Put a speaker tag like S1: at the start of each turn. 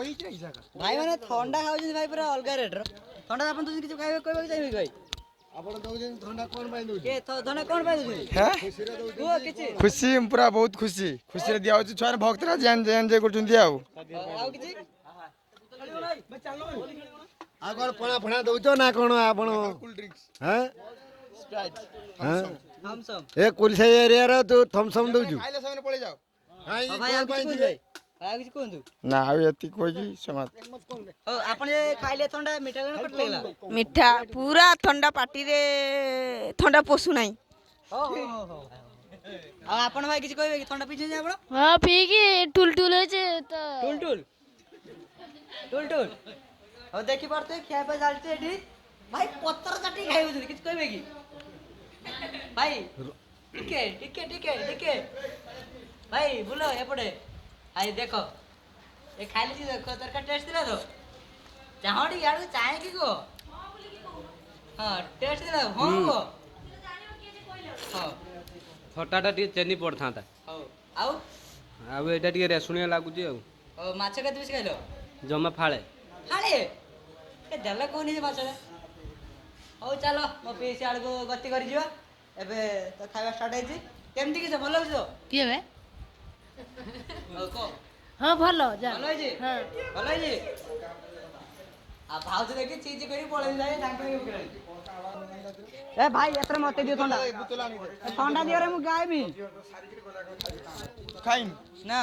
S1: भाई मैंने थंडा खाऊ भाई पूरा अलग रेट थंडा अपन तुझे किसी खाइबे कहबे चाहिए भाई आपण दउजन थंडा कोन बाई दउजी के थंडा कोन बाई दउजी हैं तू किछि
S2: खुशी पूरा बहुत खुशी खुशी रे दिया होची छुआ भक्तरा जान जान जे करचुंदी आउ
S1: किछि
S3: आ कोन पणा फणा दउचो ना कोन आपण
S2: कूल ड्रिंक्स
S3: हैं
S2: स्प्राइट
S1: थम्सअप
S3: ए कुलसे एरिया रो तू थम्सअप दउजु
S2: खाइले समय पळे जाओ
S1: भाई आ किछि भाई आ किछि कोंदु
S2: ना आउ एति कोई समाज
S1: ओ आपण जे खाइले थंडा मीठा गण कट लागला
S4: मिठा पूरा ठंडा पार्टी रे ठंडा पोसु नाही
S1: हो आ आपण भाई किछि कहबे कि थंडा पीछे जे आपण
S5: हां पी के टुल टुल होचे त
S1: टुल अब देखि परते खिया पे जालते एठी भाई पत्थर काटी खाइबो किछि कहबे कि भाई टिके भाई बोलो एपटे आई देखो ये खाली चीज देखो तरका टेस्ट दिला तो चाहडी यार चाहे की को हां टेस्ट दिला हां को हां
S6: खटाटा टी चेनी पड़थांता
S1: हां आउ
S6: आउ एटा टी रेसुनिया लागुची आउ
S1: ओ माछ के दिस खाइलो
S6: जमा फाळे
S1: के देला कोनी जे माछ हो चलो मो पीसी आड़ को गति करी जिवा एबे तो खाଇବା स्टार्ट ହେଇଛି କେମିତି କି ଭଲ ଲାଗୁଛି ତ
S5: किए बे
S1: ଓ को
S5: हां भलो जा
S1: ଭଲ ହେଇଛି
S5: हां
S1: ଭଲ ହେଇଛି आ भाउज देखि चीज करी पळै जाय तांको ए भाई एतरे मते दियो थंडा दियो रे मु गायबी
S2: खाइन
S1: ना